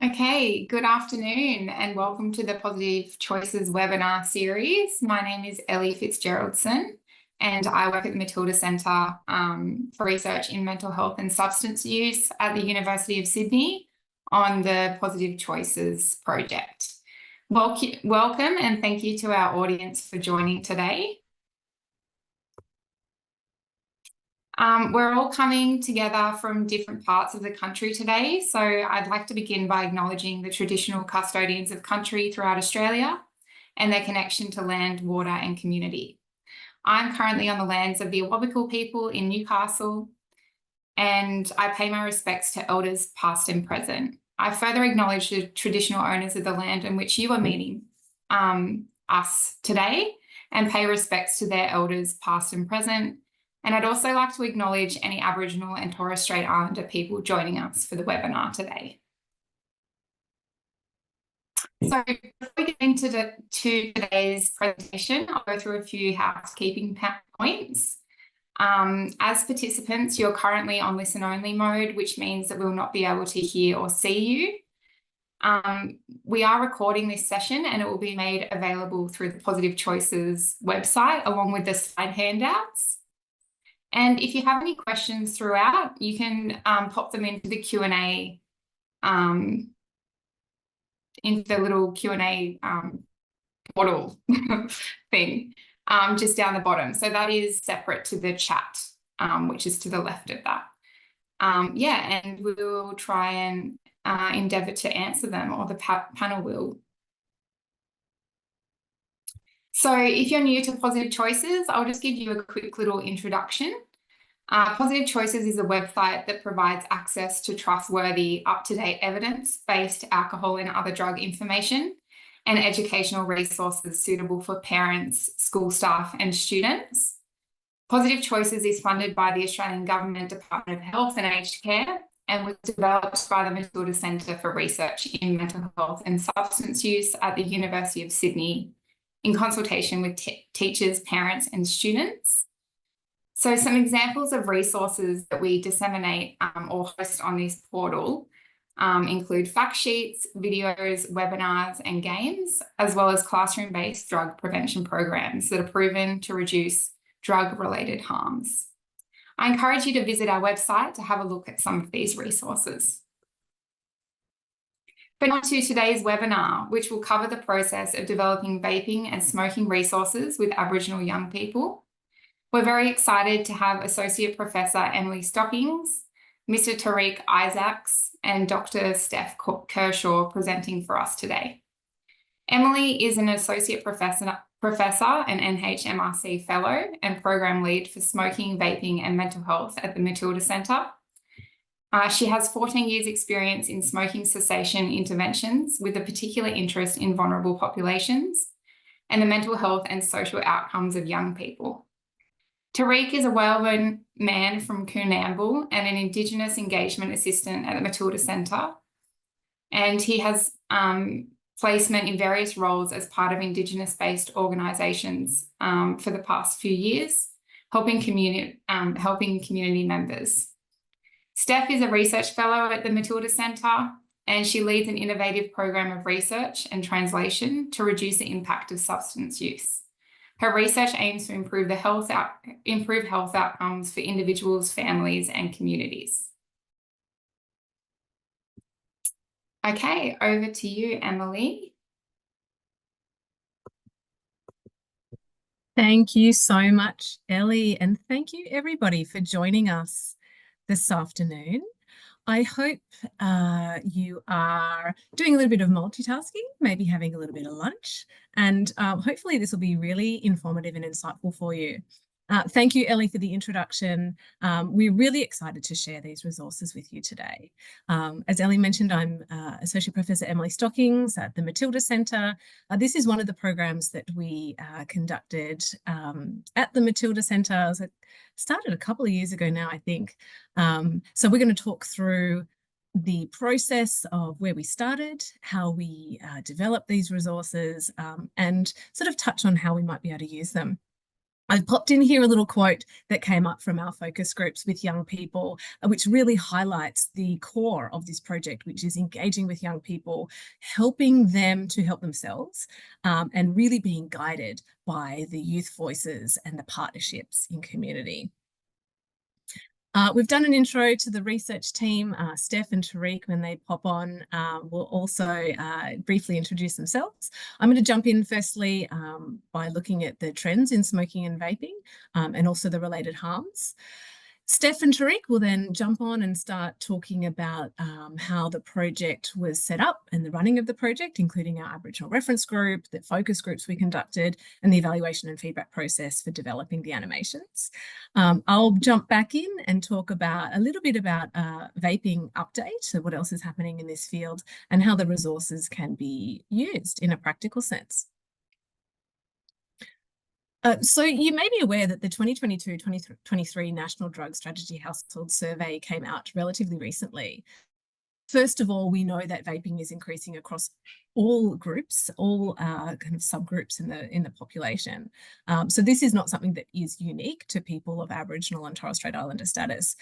Okay, good afternoon and welcome to the Positive Choices webinar series. My name is Ellie Fitzgeraldson and I work at the Matilda Centre for Research in Mental Health and Substance Use at the University of Sydney on the Positive Choices project. Welcome and thank you to our audience for joining today. We're all coming together from different parts of the country today, so I'd like to begin by acknowledging the traditional custodians of country throughout Australia and their connection to land, water and community. I'm currently on the lands of the Awabakal people in Newcastle, and I pay my respects to elders past and present. I further acknowledge the traditional owners of the land in which you are meeting us today and pay respects to their elders past and present. And I'd also like to acknowledge any Aboriginal and Torres Strait Islander people joining us for the webinar today. So before we get into today's presentation, I'll go through a few housekeeping points. As participants, you're currently on listen-only mode, which means that we'll not be able to hear or see you. We are recording this session and it will be made available through the Positive Choices website along with the slide handouts. And if you have any questions throughout, you can pop them into the Q&A, into the little Q&A portal thing just down the bottom. So that is separate to the chat, which is to the left of that. Yeah, and we'll try and endeavour to answer them, or the panel will. So if you're new to Positive Choices, I'll just give you a quick little introduction. Positive Choices is a website that provides access to trustworthy, up-to-date evidence-based alcohol and other drug information and educational resources suitable for parents, school staff and students. Positive Choices is funded by the Australian Government Department of Health and Aged Care and was developed by the Matilda Centre for Research in Mental Health and Substance Use at the University of Sydney in consultation with teachers, parents and students. So some examples of resources that we disseminate or host on this portal include fact sheets, videos, webinars and games, as well as classroom-based drug prevention programs that are proven to reduce drug-related harms. I encourage you to visit our website to have a look at some of these resources. But on to today's webinar, which will cover the process of developing vaping and smoking resources with Aboriginal young people. We're very excited to have Associate Professor Emily Stockings, Mr. Tariq Isaacs, and Dr. Steph Kershaw presenting for us today. Emily is an Associate Professor and NHMRC Fellow and Program Lead for Smoking, Vaping and Mental Health at the Matilda Centre. She has 14 years experience in smoking cessation interventions with a particular interest in vulnerable populations and the mental health and social outcomes of young people. Tariq is a well-known man from Coonamble and an Indigenous engagement assistant at the Matilda Centre. And he has placement in various roles as part of Indigenous-based organisations for the past few years, helping community members. Steph is a research fellow at the Matilda Centre and she leads an innovative program of research and translation to reduce the impact of substance use. Her research aims to improve health outcomes for individuals, families and communities. Okay, over to you, Emily. Thank you so much, Ellie, and thank you everybody for joining us this afternoon. I hope you are doing a little bit of multitasking, maybe having a little bit of lunch, and hopefully this will be really informative and insightful for you. Thank you, Ellie, for the introduction. We're really excited to share these resources with you today. As Ellie mentioned, I'm Associate Professor Emily Stockings at the Matilda Centre. This is one of the programs that we conducted at the Matilda Centre. It started a couple of years ago now, I think. So we're going to talk through the process of where we started, how we developed these resources, and sort of touch on how we might be able to use them. I've popped in here a little quote that came up from our focus groups with young people, which really highlights the core of this project, which is engaging with young people, helping them to help themselves, and really being guided by the youth voices and the partnerships in community. We've done an intro to the research team. Steph and Tariq, when they pop on, will also briefly introduce themselves. I'm going to jump in firstly by looking at the trends in smoking and vaping, and also the related harms. Steph and Tariq will then jump on and start talking about how the project was set up and the running of the project, including our Aboriginal reference group, the focus groups we conducted, and the evaluation and feedback process for developing the animations. I'll jump back in and talk about a little bit about vaping update, so what else is happening in this field, and how the resources can be used in a practical sense. So you may be aware that the 2022-2023 National Drug Strategy Household Survey came out relatively recently. First of all, we know that vaping is increasing across all groups, all kind of subgroups in the population. So this is not something that is unique to people of Aboriginal and Torres Strait Islander status.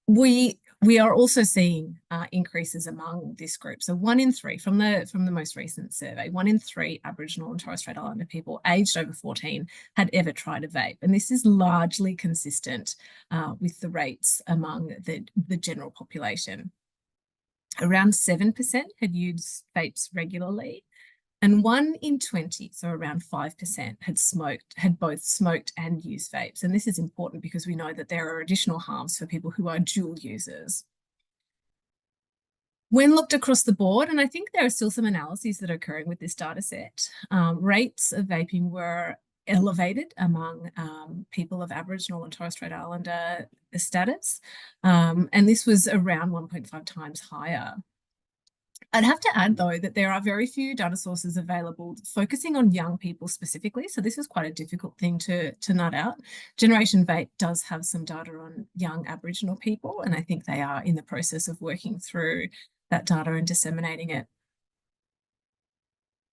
We are also seeing increases among this group. So 1 in 3 from the most recent survey, 1 in 3 Aboriginal and Torres Strait Islander people aged over 14 had ever tried a vape, and this is largely consistent with the rates among the general population. Around 7% had used vapes regularly, and 1 in 20, so around 5%, had both smoked and used vapes. And this is important because we know that there are additional harms for people who are dual users. When looked across the board, and I think there are still some analyses that are occurring with this data set, rates of vaping were elevated among people of Aboriginal and Torres Strait Islander status, and this was around 1.5 times higher. I'd have to add, though, that there are very few data sources available focusing on young people specifically, so this is quite a difficult thing to nut out. Generation Vape does have some data on young Aboriginal people, and I think they are in the process of working through that data and disseminating it.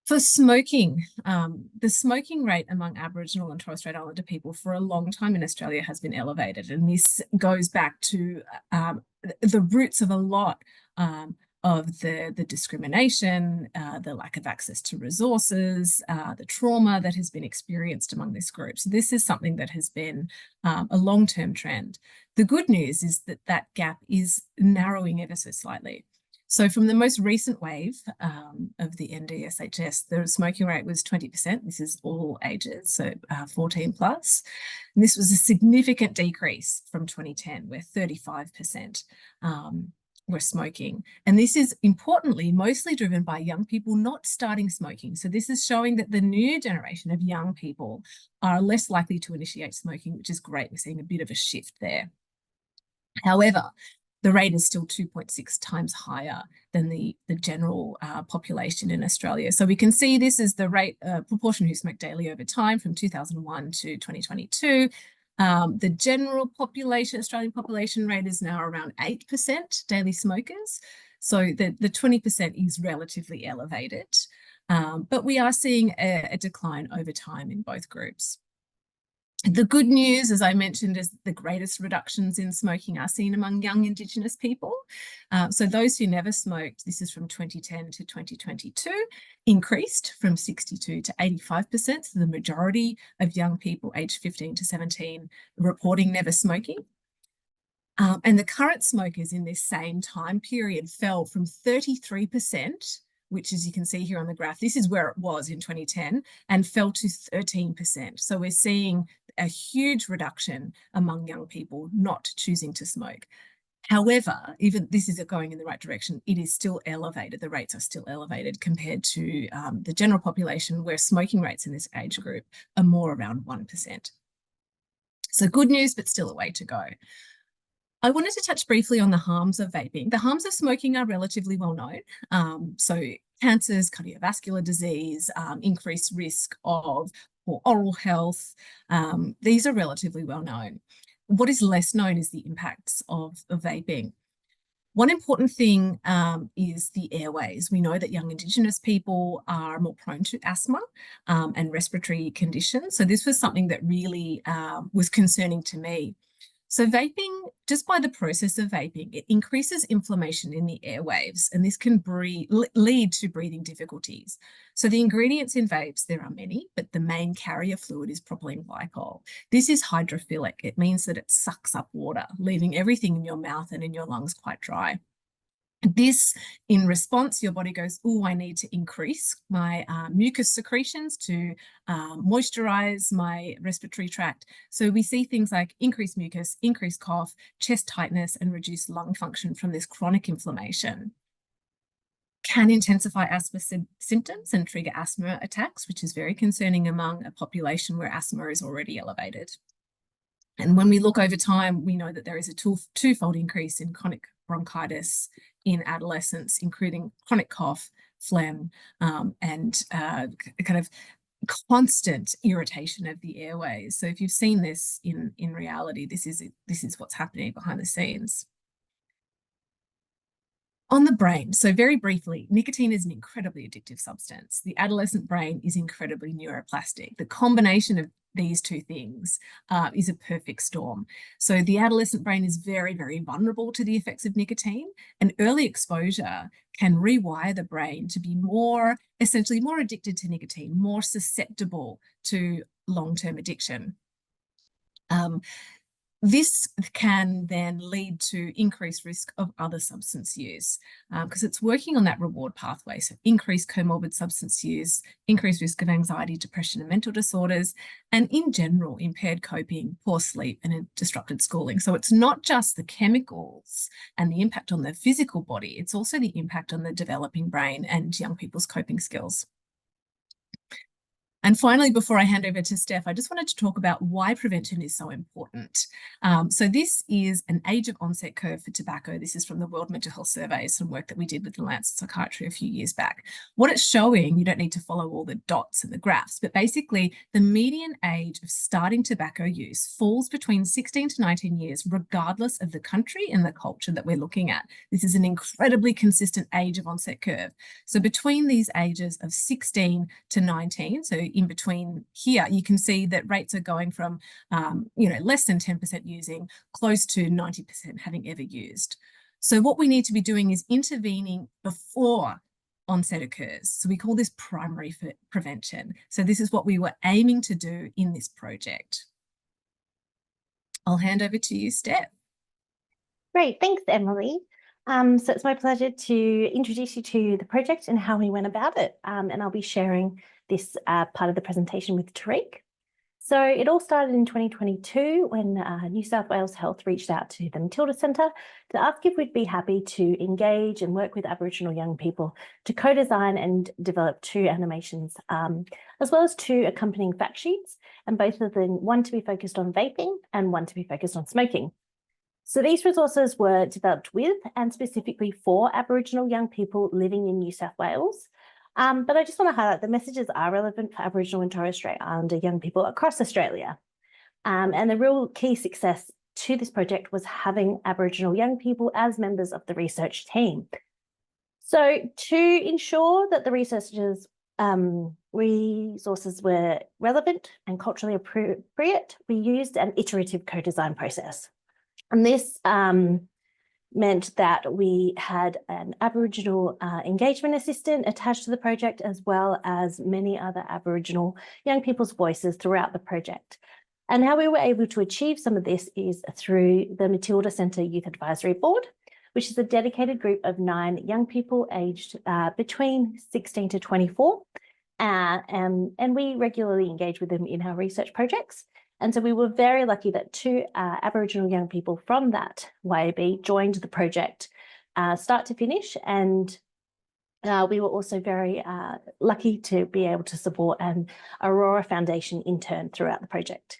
For smoking, the smoking rate among Aboriginal and Torres Strait Islander people for a long time in Australia has been elevated, and this goes back to the roots of a lot of the discrimination, the lack of access to resources, the trauma that has been experienced among this group. So this is something that has been a long-term trend. The good news is that that gap is narrowing ever so slightly. So from the most recent wave of the NDSHS, the smoking rate was 20%. This is all ages, so 14 plus. And this was a significant decrease from 2010, where 35% were smoking. And this is importantly mostly driven by young people not starting smoking. So this is showing that the new generation of young people are less likely to initiate smoking, which is great. We're seeing a bit of a shift there. However, the rate is still 2.6 times higher than the general population in Australia. So we can see this is the rate proportion who smoked daily over time from 2001 to 2022. The general population, Australian population rate is now around 8% daily smokers. So the 20% is relatively elevated, but we are seeing a decline over time in both groups. The good news, as I mentioned, is the greatest reductions in smoking are seen among young Indigenous people. So those who never smoked, this is from 2010 to 2022, increased from 62 to 85%. So the majority of young people aged 15 to 17 reporting never smoking. And the current smokers in this same time period fell from 33%, which, as you can see here on the graph, this is where it was in 2010, and fell to 13%. So we're seeing a huge reduction among young people not choosing to smoke. However, even this is going in the right direction, it is still elevated. The rates are still elevated compared to the general population, where smoking rates in this age group are more around 1%. So good news, but still a way to go. I wanted to touch briefly on the harms of vaping. The harms of smoking are relatively well known. So cancers, cardiovascular disease, increased risk of poor oral health. These are relatively well known. What is less known is the impacts of vaping. One important thing is the airways. We know that young Indigenous people are more prone to asthma and respiratory conditions. So this was something that really was concerning to me. So vaping, just by the process of vaping, it increases inflammation in the airwaves, and this can lead to breathing difficulties. So the ingredients in vapes, there are many, but the main carrier fluid is propylene glycol. This is hydrophilic. It means that it sucks up water, leaving everything in your mouth and in your lungs quite dry. This, in response, your body goes, oh, I need to increase my mucus secretions to moisturize my respiratory tract. So we see things like increased mucus, increased cough, chest tightness, and reduced lung function from this chronic inflammation. Can intensify asthma symptoms and trigger asthma attacks, which is very concerning among a population where asthma is already elevated. And when we look over time, we know that there is a twofold increase in chronic bronchitis in adolescence, including chronic cough, phlegm, and kind of constant irritation of the airways. So if you've seen this in reality, this is what's happening behind the scenes. On the brain, so very briefly, nicotine is an incredibly addictive substance. The adolescent brain is incredibly neuroplastic. The combination of these two things is a perfect storm. So the adolescent brain is very, very vulnerable to the effects of nicotine, and early exposure can rewire the brain to be essentially more addicted to nicotine, more susceptible to long-term addiction. This can then lead to increased risk of other substance use because it's working on that reward pathway. So increased comorbid substance use, increased risk of anxiety, depression, and mental disorders, and in general, impaired coping, poor sleep, and disrupted schooling. So it's not just the chemicals and the impact on the physical body, it's also the impact on the developing brain and young people's coping skills. And finally, before I hand over to Steph, I just wanted to talk about why prevention is so important. So this is an age of onset curve for tobacco. This is from the World Mental Health Survey, some work that we did with the Lancet Psychiatry a few years back. What it's showing, you don't need to follow all the dots and the graphs, but basically the median age of starting tobacco use falls between 16 to 19 years, regardless of the country and the culture that we're looking at. This is an incredibly consistent age of onset curve. So between these ages of 16 to 19, so in between here, you can see that rates are going from, less than 10% using, close to 90% having ever used. So what we need to be doing is intervening before onset occurs. So we call this primary prevention. So this is what we were aiming to do in this project. I'll hand over to you, Steph. Great, thanks, Emily. So it's my pleasure to introduce you to the project and how we went about it. And I'll be sharing this part of the presentation with Tariq. So it all started in 2022 when New South Wales Health reached out to the Matilda Centre to ask if we'd be happy to engage and work with Aboriginal young people to co-design and develop 2 animations, as well as 2 accompanying fact sheets, and both of them, one to be focused on vaping and one to be focused on smoking. So these resources were developed with and specifically for Aboriginal young people living in New South Wales. But I just want to highlight the messages are relevant for Aboriginal and Torres Strait Islander young people across Australia. And the real key success to this project was having Aboriginal young people as members of the research team. So to ensure that the researchers' resources were relevant and culturally appropriate, we used an iterative co-design process. And this meant that we had an Aboriginal engagement assistant attached to the project, as well as many other Aboriginal young people's voices throughout the project. And how we were able to achieve some of this is through the Matilda Centre Youth Advisory Board, which is a dedicated group of 9 young people aged between 16 to 24. And we regularly engage with them in our research projects. And so we were very lucky that 2 Aboriginal young people from that YAB joined the project start to finish. And we were also very lucky to be able to support an Aurora Foundation intern throughout the project.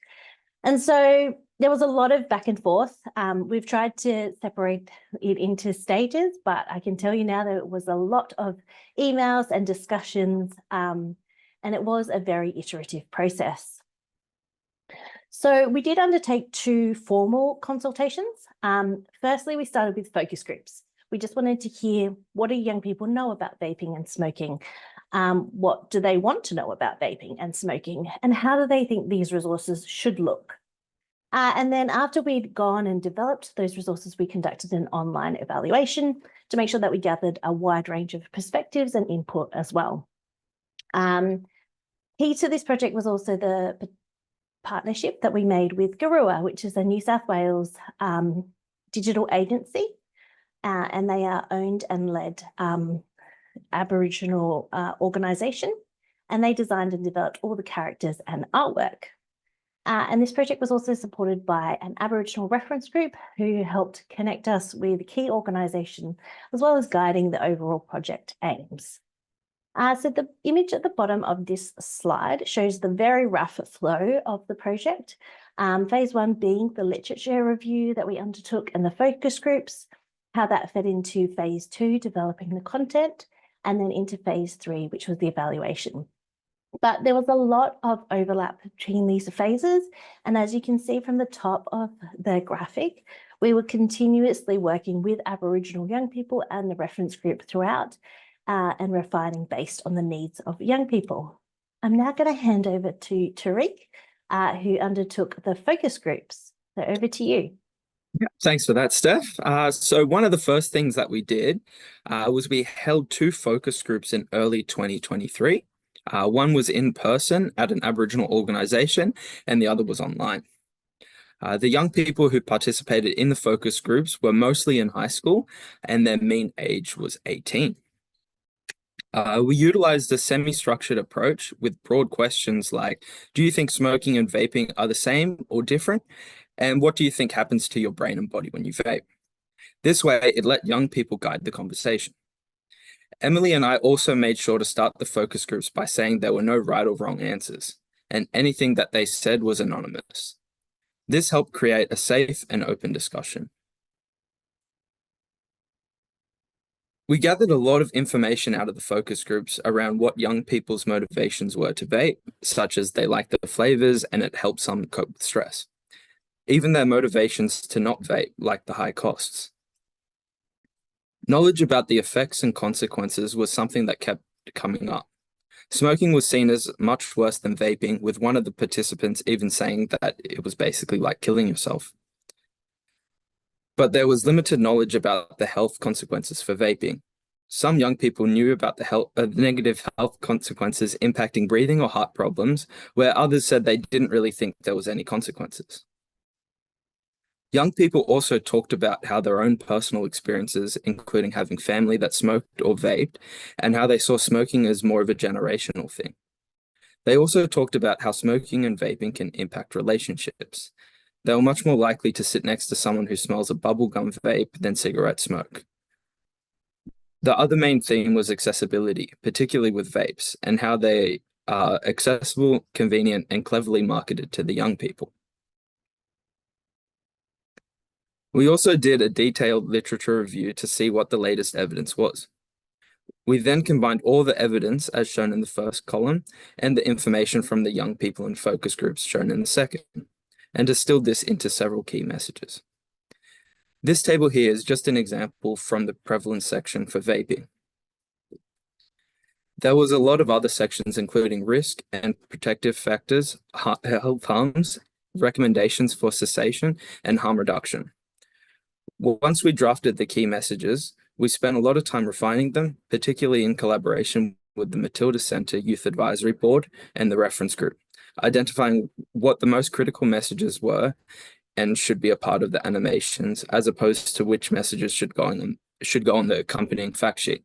And so there was a lot of back and forth. We've tried to separate it into stages, but I can tell you now that it was a lot of emails and discussions, and it was a very iterative process. So we did undertake 2 formal consultations. Firstly, we started with focus groups, We just wanted to hear, what do young people know about vaping and smoking? What do they want to know about vaping and smoking? And how do they think these resources should look? And then after we'd gone and developed those resources, we conducted an online evaluation to make sure that we gathered a wide range of perspectives and input as well. Key to this project was also the partnership that we made with Garua, which is a New South Wales digital agency, and they are owned and led Aboriginal organisation, and they designed and developed all the characters and artwork. And this project was also supported by an Aboriginal reference group who helped connect us with key organisation, as well as guiding the overall project aims. So the image at the bottom of this slide shows the very rough flow of the project. Phase 1 being the literature review that we undertook and the focus groups, how that fed into phase 2, developing the content, and then into phase 3, which was the evaluation. But there was a lot of overlap between these phases. And as you can see from the top of the graphic, we were continuously working with Aboriginal young people and the reference group throughout, and refining based on the needs of young people. I'm now going to hand over to Tariq, who undertook the focus groups. So over to you. Yeah, thanks for that, Steph. So one of the first things that we did was we held 2 focus groups in early 2023. One was in person at an Aboriginal organisation, and the other was online. The young people who participated in the focus groups were mostly in high school, and their mean age was 18. We utilized a semi-structured approach with broad questions like, do you think smoking and vaping are the same or different? And what do you think happens to your brain and body when you vape? This way, it let young people guide the conversation. Emily and I also made sure to start the focus groups by saying there were no right or wrong answers, and anything that they said was anonymous. This helped create a safe and open discussion. We gathered a lot of information out of the focus groups around what young people's motivations were to vape, such as they like the flavors and it helps some cope with stress. Even their motivations to not vape, like the high costs. Knowledge about the effects and consequences was something that kept coming up. Smoking was seen as much worse than vaping, with one of the participants even saying that it was basically like killing yourself. But there was limited knowledge about the health consequences for vaping. Some young people knew about the negative health consequences impacting breathing or heart problems, where others said they didn't really think there was any consequences. Young people also talked about how their own personal experiences, including having family that smoked or vaped, and how they saw smoking as more of a generational thing. They also talked about how smoking and vaping can impact relationships. They were much more likely to sit next to someone who smells a bubblegum vape than cigarette smoke. The other main theme was accessibility, particularly with vapes, and how they are accessible, convenient, and cleverly marketed to the young people. We also did a detailed literature review to see what the latest evidence was. We then combined all the evidence as shown in the first column and the information from the young people in focus groups shown in the second, and distilled this into several key messages. This table here is just an example from the prevalence section for vaping. There was a lot of other sections including risk and protective factors, health harms, recommendations for cessation, and harm reduction. Once we drafted the key messages, we spent a lot of time refining them, particularly in collaboration with the Matilda Centre Youth Advisory Board and the reference group, identifying what the most critical messages were and should be a part of the animations, as opposed to which messages should go on the accompanying fact sheet.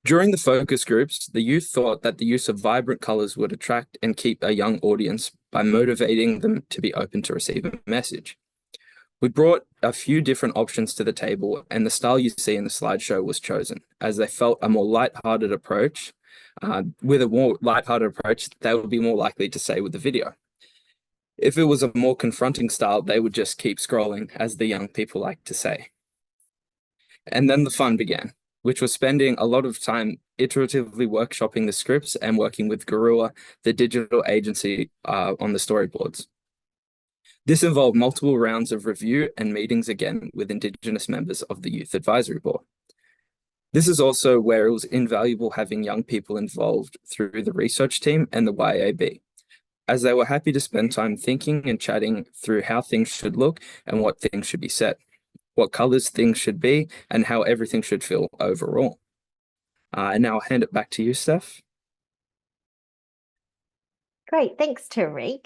During the focus groups, the youth thought that the use of vibrant colours would attract and keep a young audience by motivating them to be open to receive a message. We brought a few different options to the table, and the style you see in the slideshow was chosen, as they felt a more light-hearted approach. With a more light-hearted approach, they would be more likely to say with the video. If it was a more confronting style, they would just keep scrolling, as the young people like to say. And then the fun began, which was spending a lot of time iteratively workshopping the scripts and working with Garua, the digital agency, on the storyboards. This involved multiple rounds of review and meetings again with Indigenous members of the Youth Advisory Board. This is also where it was invaluable having young people involved through the research team and the YAB, as they were happy to spend time thinking and chatting through how things should look and what things should be said, what colours things should be, and how everything should feel overall. And now I'll hand it back to you, Steph. Great, thanks, Tariq.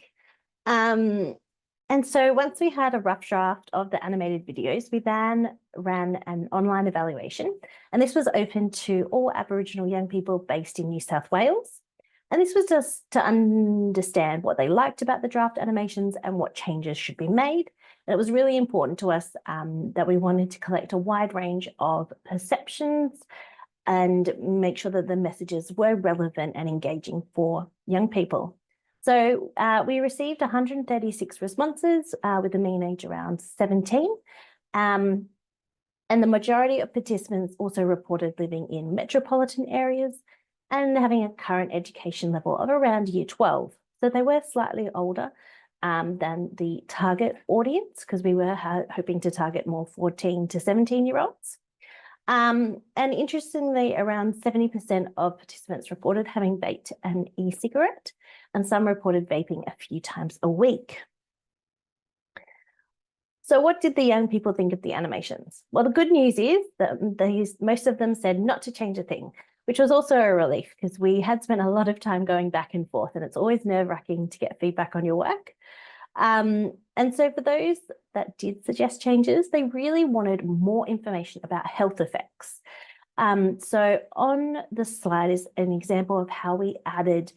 And so once we had a rough draft of the animated videos, we then ran an online evaluation, and this was open to all Aboriginal young people based in New South Wales. And this was just to understand what they liked about the draft animations and what changes should be made. And it was really important to us that we wanted to collect a wide range of perceptions and make sure that the messages were relevant and engaging for young people. So we received 136 responses with a mean age around 17. And the majority of participants also reported living in metropolitan areas and having a current education level of around year 12. So they were slightly older than the target audience, because we were hoping to target more 14 to 17-year-olds. And interestingly, around 70% of participants reported having vaped an e-cigarette, and some reported vaping a few times a week. So what did the young people think of the animations? Well, the good news is that most of them said not to change a thing, which was also a relief, because we had spent a lot of time going back and forth, and it's always nerve-wracking to get feedback on your work. And so for those that did suggest changes, they really wanted more information about health effects. So on the slide is an example of how we added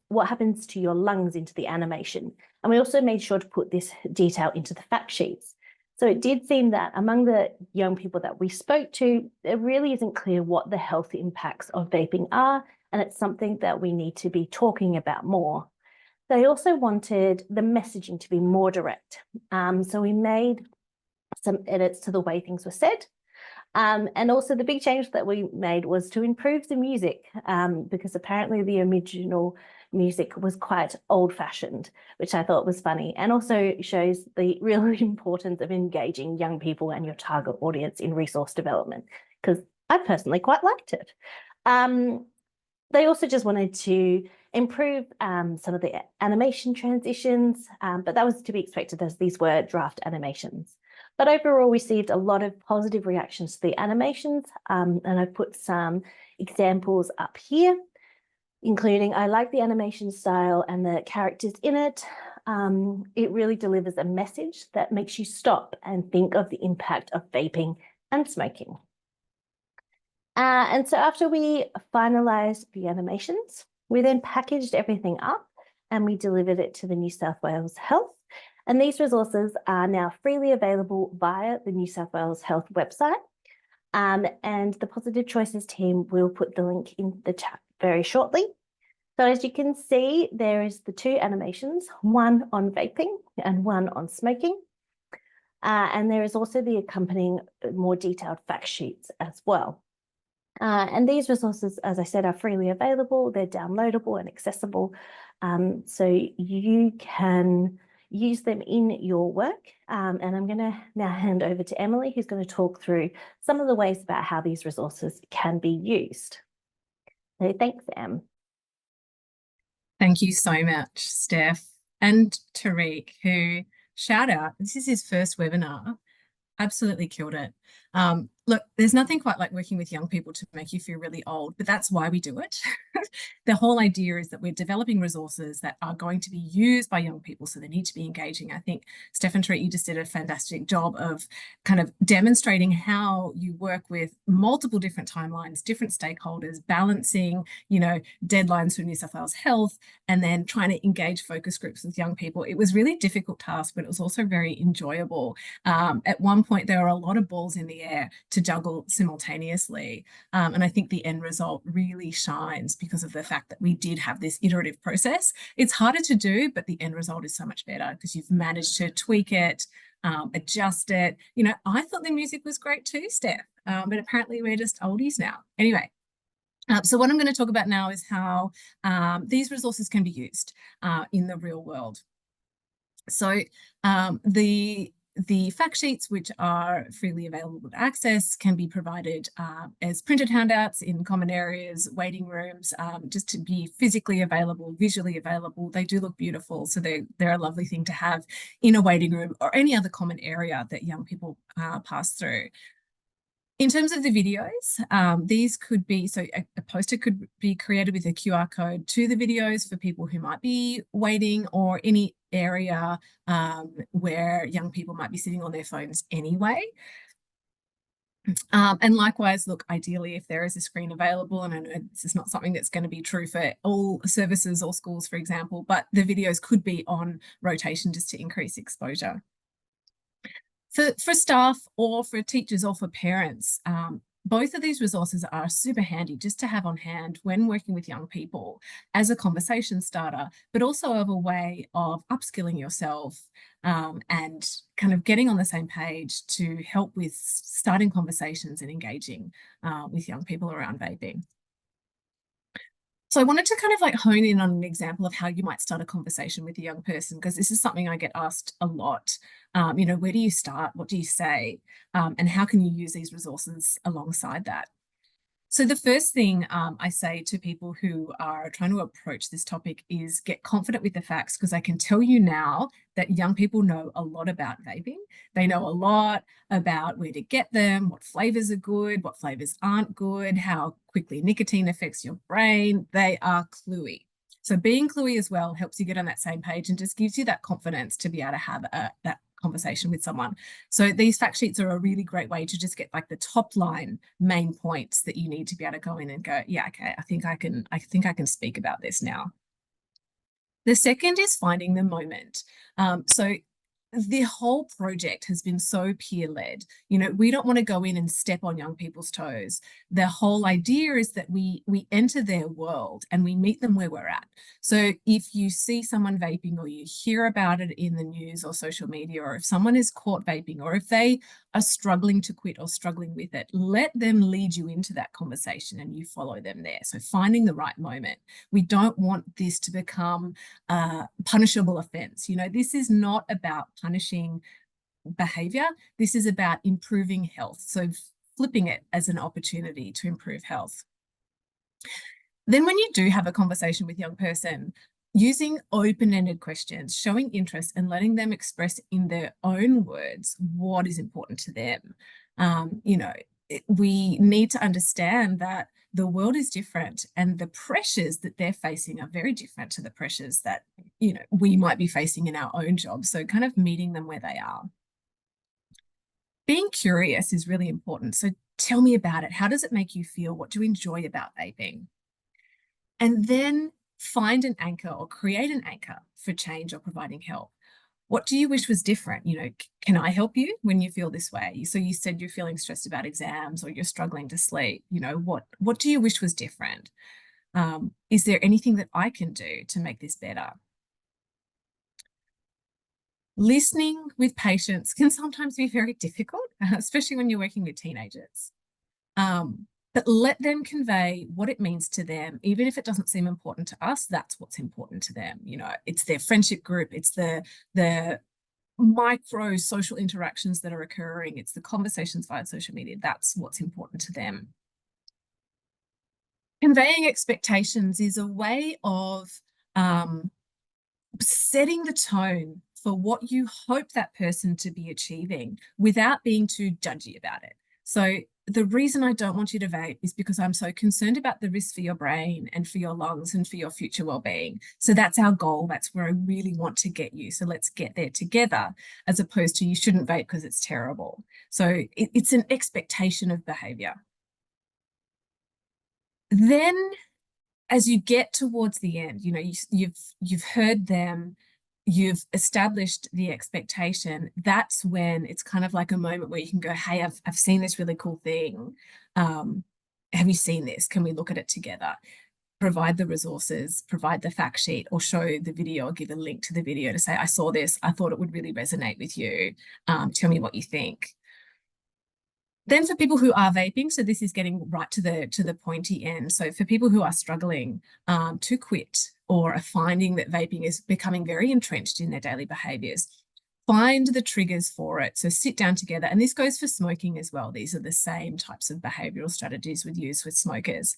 what happens to your lungs into the animation. And we also made sure to put this detail into the fact sheets. So it did seem that among the young people that we spoke to, it really isn't clear what the health impacts of vaping are, and it's something that we need to be talking about more. They also wanted the messaging to be more direct. So we made some edits to the way things were said. And also the big change that we made was to improve the music, because apparently the original music was quite old-fashioned, which I thought was funny, and also shows the real importance of engaging young people and your target audience in resource development, because I personally quite liked it. They also just wanted to improve some of the animation transitions, but that was to be expected as these were draft animations. But overall, we received a lot of positive reactions to the animations, and I've put some examples up here, including I like the animation style and the characters in it. It really delivers a message that makes you stop and think of the impact of vaping and smoking. And so after we finalised the animations, we then packaged everything up and we delivered it to the New South Wales Health. And these resources are now freely available via the New South Wales Health website. And the Positive Choices team will put the link in the chat very shortly. So as you can see, there is the two animations, one on vaping and one on smoking. And there is also the accompanying more detailed fact sheets as well. And these resources, as I said, are freely available. They're downloadable and accessible. So you can use them in your work. And I'm going to now hand over to Emily, who's going to talk through some of the ways about how these resources can be used. So thanks, Em. Thank you so much, Steph. And Tariq, who, shout out, this is his first webinar. Absolutely killed it. Look, there's nothing quite like working with young people to make you feel really old, but that's why we do it. The whole idea is that we're developing resources that are going to be used by young people, so they need to be engaging. I think Steph and Tariq, you just did a fantastic job of kind of demonstrating how you work with multiple different timelines, different stakeholders, balancing, you know, deadlines for New South Wales Health, and then trying to engage focus groups with young people. It was really a difficult task, but it was also very enjoyable. At one point, there were a lot of balls in the air to juggle simultaneously. And I think the end result really shines because of the fact that we did have this iterative process. It's harder to do, but the end result is so much better because you've managed to tweak it, adjust it. You know, I thought the music was great too, Steph, but apparently we're just oldies now. Anyway. So what I'm going to talk about now is how these resources can be used in the real world. So the fact sheets, which are freely available to access, can be provided as printed handouts in common areas, waiting rooms, just to be physically available, visually available. They do look beautiful, so they're a lovely thing to have in a waiting room or any other common area that young people pass through. In terms of the videos, these could be, so a poster could be created with a QR code to the videos for people who might be waiting or any area where young people might be sitting on their phones anyway. And likewise, look, ideally, if there is a screen available, and I know this is not something that's going to be true for all services or schools, for example, but the videos could be on rotation just to increase exposure. For staff or for teachers or for parents, both of these resources are super handy just to have on hand when working with young people as a conversation starter, but also of a way of upskilling yourself and kind of getting on the same page to help with starting conversations and engaging with young people around vaping. So I wanted to kind of like hone in on an example of how you might start a conversation with a young person, because this is something I get asked a lot. You know, where do you start? What do you say? And how can you use these resources alongside that? So the first thing I say to people who are trying to approach this topic is get confident with the facts, because I can tell you now that young people know a lot about vaping. They know a lot about where to get them, what flavors are good, what flavors aren't good, how quickly nicotine affects your brain. They are cluey. So being cluey as well helps you get on that same page and just gives you that confidence to be able to have that conversation with someone. So these fact sheets are a really great way to just get like the top line main points that you need to be able to go in and go, yeah, okay, I think I can speak about this now. The second is finding the moment. So the whole project has been so peer-led. You know, we don't want to go in and step on young people's toes. The whole idea is that we enter their world and we meet them where we're at. So if you see someone vaping or you hear about it in the news or social media, or if someone is caught vaping, or if they are struggling to quit or struggling with it, let them lead you into that conversation and you follow them there. So finding the right moment. We don't want this to become a punishable offense. You know, this is not about punishing behavior. This is about improving health. So flipping it as an opportunity to improve health. Then when you do have a conversation with a young person, using open-ended questions, showing interest and letting them express in their own words what is important to them. You know, we need to understand that the world is different and the pressures that they're facing are very different to the pressures that, you know, we might be facing in our own jobs. So kind of meeting them where they are. Being curious is really important. So tell me about it. How does it make you feel? What do you enjoy about vaping? And then find an anchor or create an anchor for change or providing help. What do you wish was different? You know, can I help you when you feel this way? So you said you're feeling stressed about exams or you're struggling to sleep. You know, what do you wish was different? Is there anything that I can do to make this better? Listening with patience can sometimes be very difficult, especially when you're working with teenagers. But let them convey what it means to them. Even if it doesn't seem important to us, that's what's important to them. You know, it's their friendship group, it's the micro social interactions that are occurring, it's the conversations via social media. That's what's important to them. Conveying expectations is a way of setting the tone for what you hope that person to be achieving without being too judgy about it. So the reason I don't want you to vape is because I'm so concerned about the risks for your brain and for your lungs and for your future well-being. So that's our goal. That's where I really want to get you. So let's get there together, as opposed to you shouldn't vape because it's terrible. So it's an expectation of behavior. Then as you get towards the end, you know, you've heard them, you've established the expectation. That's when it's kind of like a moment where you can go, hey, I've seen this really cool thing. Have you seen this? Can we look at it together? Provide the resources, provide the fact sheet, or show the video or give a link to the video to say, I saw this, I thought it would really resonate with you. Tell me what you think. Then for people who are vaping, so this is getting right to the pointy end. So for people who are struggling to quit or are finding that vaping is becoming very entrenched in their daily behaviours, find the triggers for it. So sit down together, and this goes for smoking as well. These are the same types of behavioural strategies we use with smokers.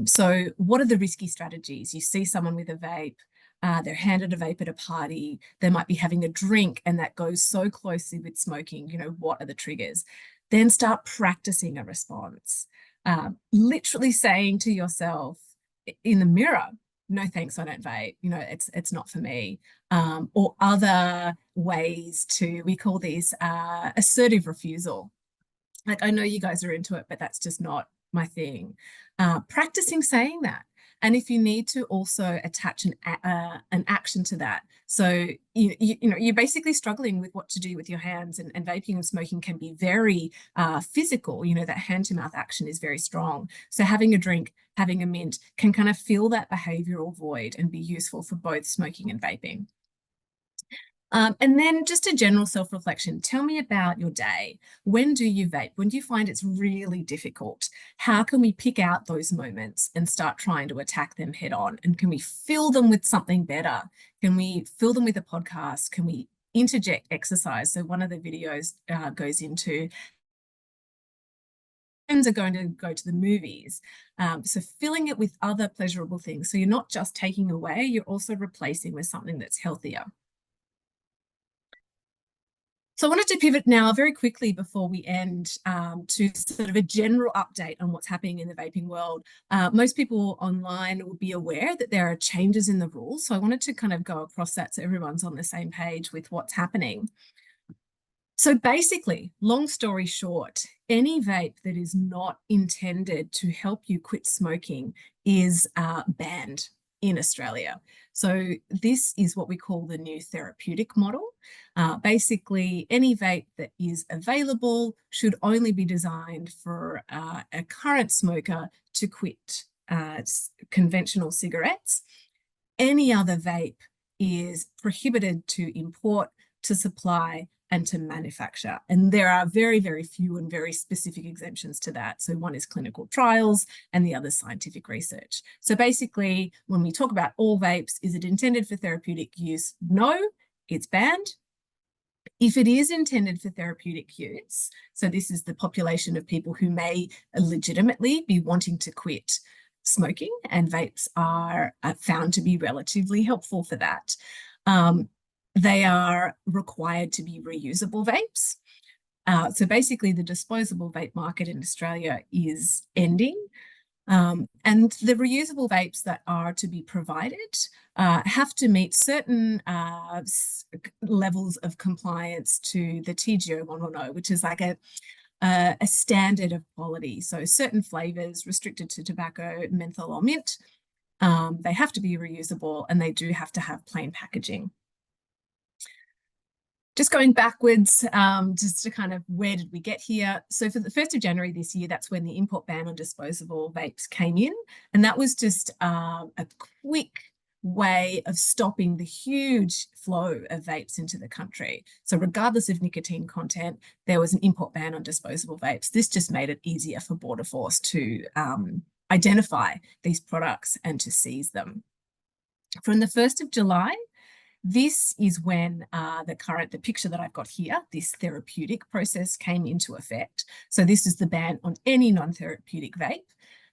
So what are the risky strategies? You see someone with a vape, they're handed a vape at a party, they might be having a drink, and that goes so closely with smoking. You know, what are the triggers? Then start practicing a response. Literally saying to yourself in the mirror, no thanks, I don't vape, you know, it's not for me. Or other ways to, we call these assertive refusal. Like, I know you guys are into it, but that's just not my thing. Practicing saying that. And if you need to, also attach an action to that. So, you know, you're basically struggling with what to do with your hands, and vaping and smoking can be very physical. You know, that hand-to-mouth action is very strong. So having a drink, having a mint can kind of fill that behavioural void and be useful for both smoking and vaping. And then just a general self-reflection. Tell me about your day. When do you vape? When do you find it's really difficult? How can we pick out those moments and start trying to attack them head on? And can we fill them with something better? Can we fill them with a podcast? Can we interject exercise? So one of the videos goes into friends are going to go to the movies. So filling it with other pleasurable things. So you're not just taking away, you're also replacing with something that's healthier. So I wanted to pivot now very quickly before we end to sort of a general update on what's happening in the vaping world. Most people online will be aware that there are changes in the rules. So I wanted to kind of go across that so everyone's on the same page with what's happening. So basically, long story short, any vape that is not intended to help you quit smoking is banned in Australia. So this is what we call the new therapeutic model. Basically, any vape that is available should only be designed for a current smoker to quit conventional cigarettes. Any other vape is prohibited to import, to supply, and to manufacture. And there are very, very few and very specific exemptions to that. So one is clinical trials and the other is scientific research. So basically, when we talk about all vapes, is it intended for therapeutic use? No, it's banned. If it is intended for therapeutic use, so this is the population of people who may legitimately be wanting to quit smoking, and vapes are found to be relatively helpful for that. They are required to be reusable vapes. So basically the disposable vape market in Australia is ending. And the reusable vapes that are to be provided have to meet certain levels of compliance to the TGO 110, which is like a standard of quality. So certain flavours restricted to tobacco, menthol or mint, they have to be reusable, and they do have to have plain packaging. Just going backwards, just to kind of where did we get here? So for the 1st of January this year, that's when the import ban on disposable vapes came in. And that was just a quick way of stopping the huge flow of vapes into the country. So regardless of nicotine content, there was an import ban on disposable vapes. This just made it easier for Border Force to identify these products and to seize them. From the 1st of July, this is when the picture that I've got here, this therapeutic process came into effect. So this is the ban on any non-therapeutic vape.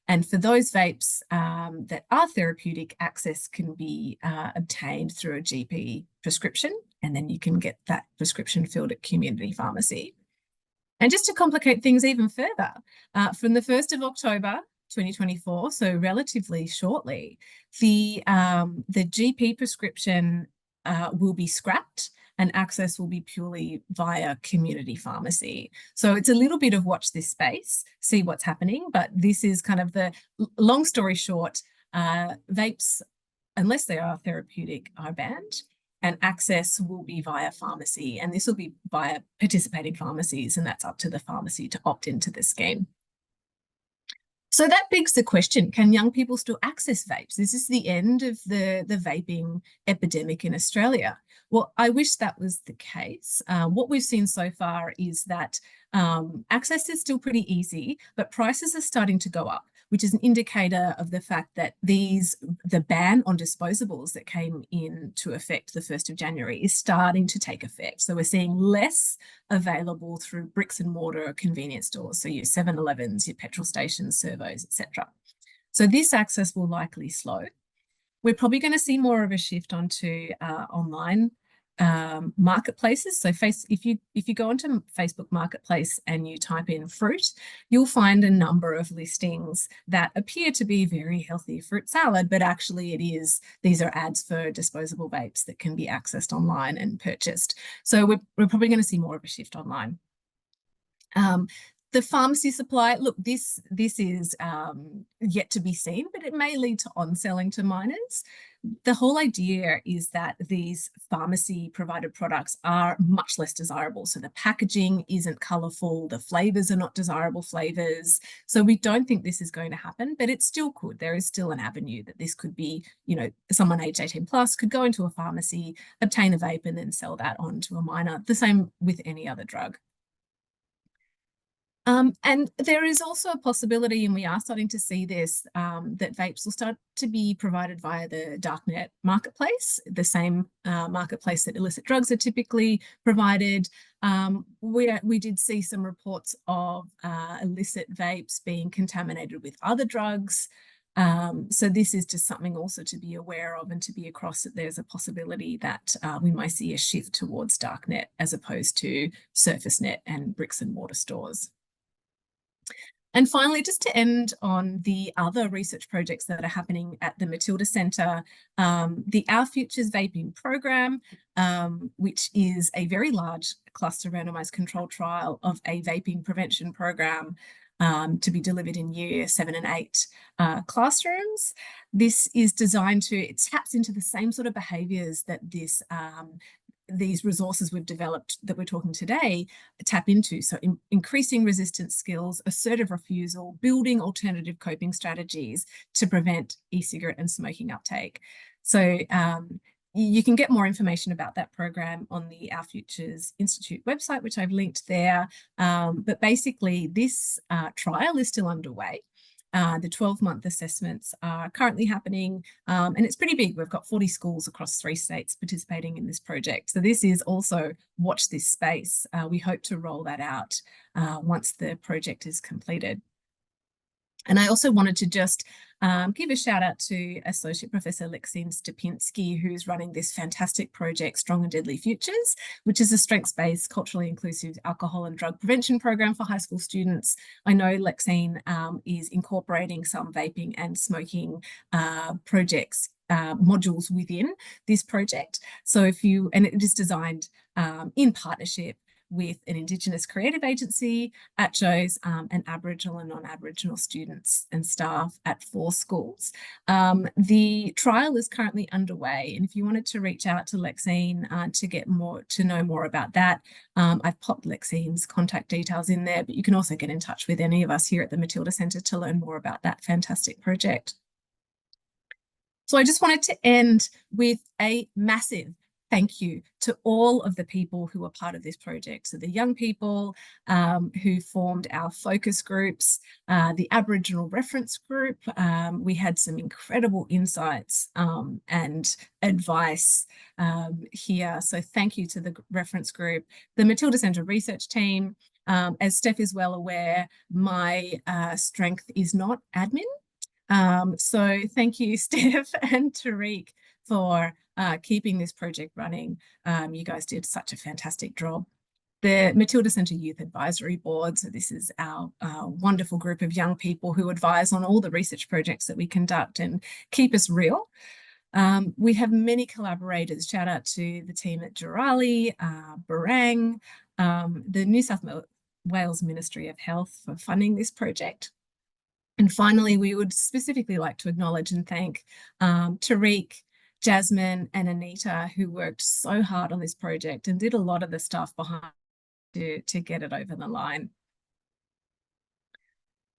And for those vapes that are therapeutic, access can be obtained through a GP prescription, and then you can get that prescription filled at community pharmacy. And just to complicate things even further, from the 1st of October, 2024, so relatively shortly, the GP prescription will be scrapped, and access will be purely via community pharmacy. So it's a little bit of watch this space, see what's happening, but this is kind of the long story short. Vapes, unless they are therapeutic, are banned, and access will be via pharmacy, and this will be via participating pharmacies, and that's up to the pharmacy to opt into the scheme. So that begs the question, can young people still access vapes? Is this the end of the vaping epidemic in Australia? Well, I wish that was the case. What we've seen so far is that access is still pretty easy, but prices are starting to go up. which is an indicator of the fact that the ban on disposables that came into effect the 1st of January is starting to take effect. So we're seeing less available through bricks and mortar convenience stores, so your 7-Elevens, your petrol stations, servos, etc. So this access will likely slow. We're probably going to see more of a shift onto online marketplaces. So if you go onto Facebook Marketplace and you type in fruit, you'll find a number of listings that appear to be very healthy fruit salad, but actually these are ads for disposable vapes that can be accessed online and purchased. So we're probably going to see more of a shift online. The pharmacy supply, look, this is yet to be seen, but it may lead to on-selling to minors. The whole idea is that these pharmacy provided products are much less desirable. So the packaging isn't colourful, the flavours are not desirable flavours. So we don't think this is going to happen, but it still could. There is still an avenue that this could be, you know, someone aged 18 plus could go into a pharmacy, obtain a vape and then sell that on to a minor. The same with any other drug. And there is also a possibility, and we are starting to see this, that vapes will start to be provided via the darknet marketplace, the same marketplace that illicit drugs are typically provided. We did see some reports of illicit vapes being contaminated with other drugs. So this is just something also to be aware of and to be across that there's a possibility that we might see a shift towards darknet as opposed to surface net and bricks and mortar stores. And finally, just to end on the other research projects that are happening at the Matilda Centre, the Our Futures Vaping Program, which is a very large cluster randomised controlled trial of a vaping prevention program to be delivered in year 7 and 8 classrooms. This is designed to, it taps into the same sort of behaviours that these resources we've developed that we're talking today tap into. So increasing resistance skills, assertive refusal, building alternative coping strategies to prevent e-cigarette and smoking uptake. So you can get more information about that program on the Our Futures Institute website, which I've linked there. But basically this trial is still underway. The 12-month assessments are currently happening, and it's pretty big. We've got 40 schools across 3 states participating in this project. So this is also watch this space. We hope to roll that out once the project is completed. And I also wanted to just give a shout out to Associate Professor Emily Stockings, who's running this fantastic project, Strong and Deadly Futures, which is a strengths-based, culturally inclusive alcohol and drug prevention program for high school students. I know Lexine is incorporating some vaping and smoking projects, modules within this project. So and it is designed in partnership with an Indigenous creative agency at Joe's and Aboriginal and non-Aboriginal students and staff at 4 schools. The trial is currently underway, and if you wanted to reach out to Lexine to know more about that, I've popped Lexine's contact details in there, but you can also get in touch with any of us here at the Matilda Centre to learn more about that fantastic project. So I just wanted to end with a massive thank you to all of the people who are part of this project. So the young people who formed our focus groups, the Aboriginal reference group. We had some incredible insights and advice here. So thank you to the reference group, the Matilda Centre research team. As Steph is well aware, my strength is not admin. So thank you, Steph and Tariq, for keeping this project running. You guys did such a fantastic job. The Matilda Centre Youth Advisory Board, so this is our wonderful group of young people who advise on all the research projects that we conduct and keep us real. We have many collaborators. Shout out to the team at Girali, Barang, the New South Wales Ministry of Health for funding this project. And finally, we would specifically like to acknowledge and thank Tariq, Jasmine and Anita, who worked so hard on this project and did a lot of the stuff behind to get it over the line.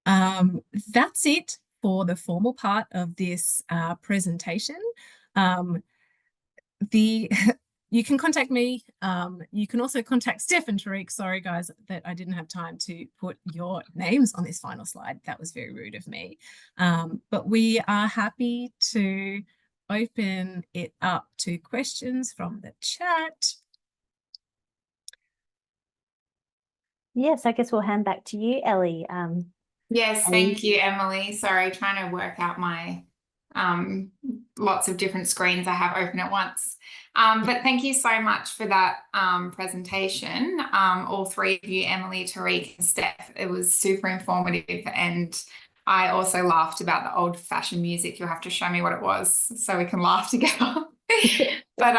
That's it for the formal part of this presentation. The you can contact me. You can also contact Steph and Tariq. Sorry, guys, that I didn't have time to put your names on this final slide. That was very rude of me. But we are happy to open it up to questions from the chat. Yes, I guess we'll hand back to you, Ellie. Yes, thank you, Emily. Sorry, trying to work out my lots of different screens I have open at once. But thank you so much for that presentation. All three of you, Emily, Tariq, and Steph. It was super informative, and I also laughed about the old-fashioned music. You'll have to show me what it was so we can laugh together. But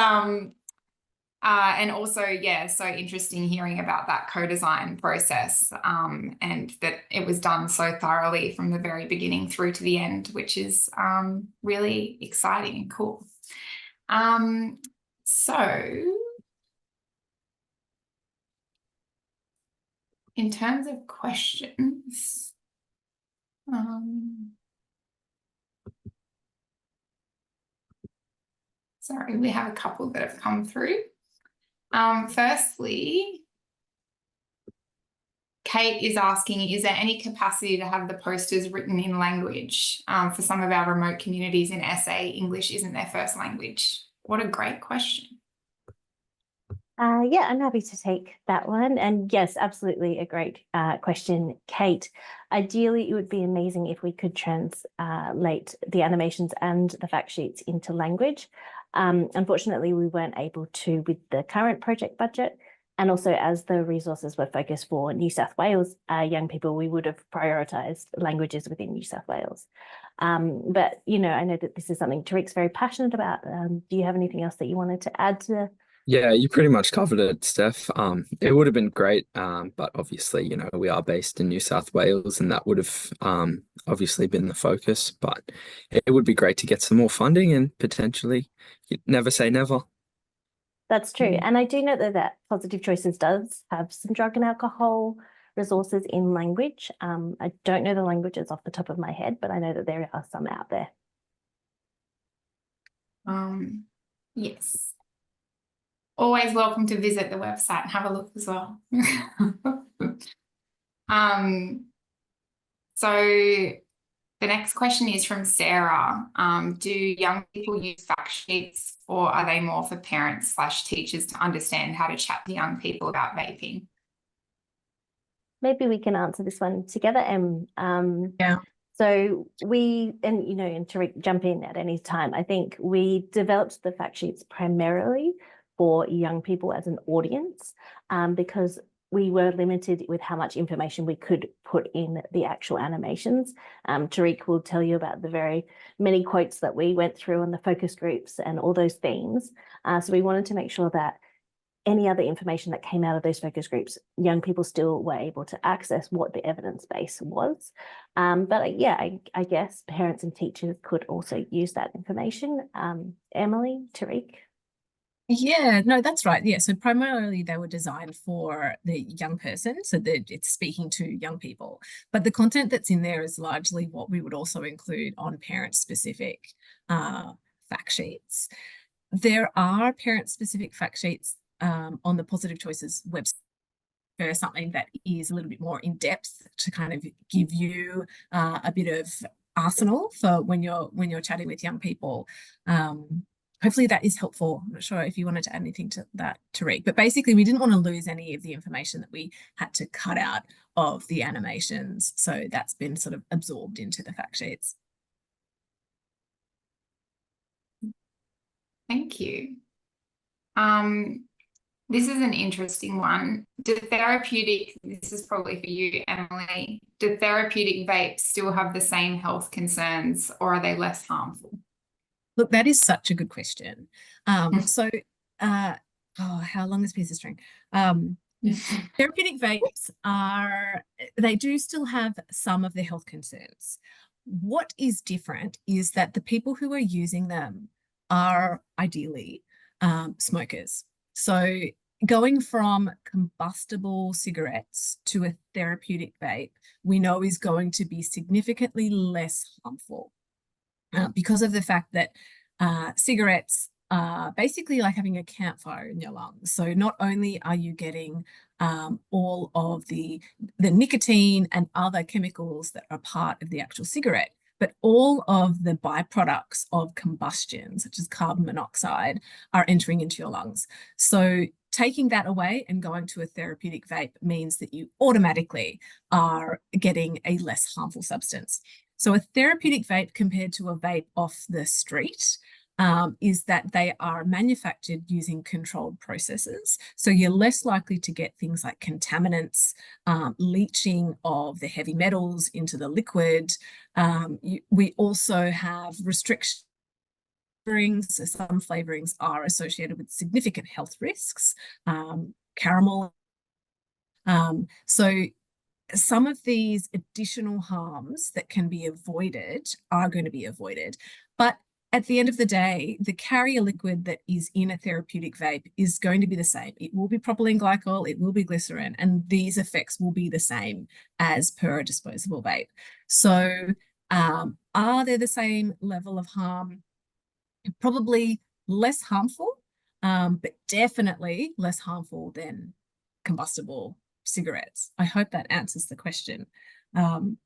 and also, yeah, so interesting hearing about that co-design process, and that it was done so thoroughly from the very beginning through to the end, which is really exciting and cool. So in terms of questions, sorry, we have a couple that have come through. Firstly, Kate is asking, is there any capacity to have the posters written in language? For some of our remote communities in SA, English isn't their first language. What a great question. Yeah, I'm happy to take that one. And yes, absolutely a great question, Kate. Ideally, it would be amazing if we could translate the animations and the fact sheets into language. Unfortunately, we weren't able to with the current project budget. And also, as the resources were focused for New South Wales young people, we would have prioritised languages within New South Wales. But, you know, I know that this is something Tariq's very passionate about. Do you have anything else that you wanted to add to? Yeah, you pretty much covered it, Steph. It would have been great, but obviously, you know, we are based in New South Wales, and that would have obviously been the focus. But it would be great to get some more funding, and potentially, never say never. That's true. And I do know that Positive Choices does have some drug and alcohol resources in language. I don't know the languages off the top of my head, but I know that there are some out there. Yes. Always welcome to visit the website and have a look as well. So the next question is from Sarah. Do young people use fact sheets, or are they more for parents / teachers to understand how to chat to young people about vaping? Maybe we can answer this one together. Yeah. So we, and you know, and Tariq, jump in at any time. I think we developed the fact sheets primarily for young people as an audience, because we were limited with how much information we could put in the actual animations. Tariq will tell you about the very many quotes that we went through on the focus groups and all those themes. So we wanted to make sure that any other information that came out of those focus groups, young people still were able to access what the evidence base was. But yeah, I guess parents and teachers could also use that information. Emily, Tariq? Yeah, no, that's right. Yeah, so primarily they were designed for the young person, so that it's speaking to young people. But the content that's in there is largely what we would also include on parent-specific fact sheets. There are parent-specific fact sheets on the Positive Choices website for something that is a little bit more in depth to kind of give you a bit of arsenal for when you're chatting with young people. Hopefully that is helpful. I'm not sure if you wanted to add anything to that, Tariq, but basically we didn't want to lose any of the information that we had to cut out of the animations. So that's been sort of absorbed into the fact sheets. Thank you. This is an interesting one. This is probably for you, Emily, do therapeutic vapes still have the same health concerns, or are they less harmful? Look, that is such a good question. How long is a piece of string? Therapeutic vapes they do still have some of the health concerns. What is different is that the people who are using them are ideally smokers. So going from combustible cigarettes to a therapeutic vape, we know is going to be significantly less harmful because of the fact that cigarettes basically like having a campfire in your lungs. So not only are you getting all of the nicotine and other chemicals that are part of the actual cigarette, but all of the byproducts of combustion, such as carbon monoxide, are entering into your lungs. So taking that away and going to a therapeutic vape means that you automatically are getting a less harmful substance. So a therapeutic vape compared to a vape off the street is that they are manufactured using controlled processes. So you're less likely to get things like contaminants, leaching of the heavy metals into the liquid. We also have restrictions. So some flavorings are associated with significant health risks, caramel. So some of these additional harms that can be avoided are going to be avoided. But at the end of the day, the carrier liquid that is in a therapeutic vape is going to be the same. It will be propylene glycol, it will be glycerin, and these effects will be the same as per a disposable vape. So are they the same level of harm? Probably less harmful, but definitely less harmful than combustible cigarettes. I hope that answers the question.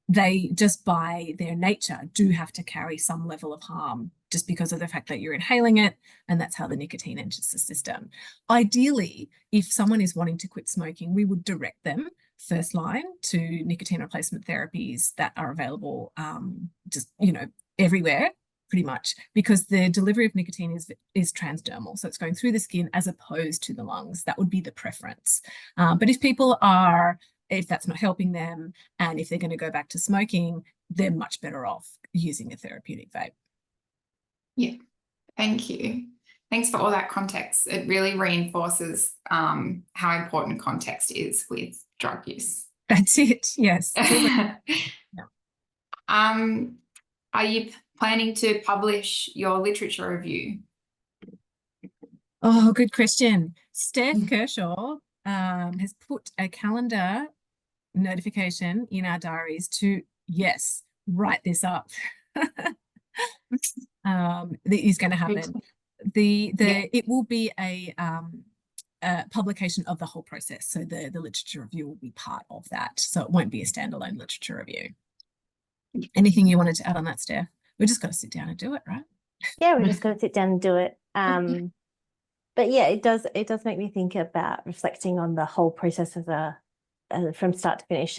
They just by their nature do have to carry some level of harm just because of the fact that you're inhaling it, and that's how the nicotine enters the system. Ideally, if someone is wanting to quit smoking, we would direct them first line to nicotine replacement therapies that are available just, everywhere pretty much, because the delivery of nicotine is transdermal. So it's going through the skin as opposed to the lungs. That would be the preference. But if that's not helping them, and if they're going to go back to smoking, they're much better off using a therapeutic vape. Yeah, thank you. Thanks for all that context. It really reinforces how important context is with drug use. That's it, yes. Yeah. Are you planning to publish your literature review? Oh, good question. Steph Kershaw has put a calendar notification in our diaries to, yes, write this up. That is going to happen. It will be a publication of the whole process. So the literature review will be part of that. So it won't be a standalone literature review. Anything you wanted to add on that, Steph? We just got to sit down and do it, right? Yeah, we're just going to sit down and do it. But yeah, it does make me think about reflecting on the whole process from start to finish.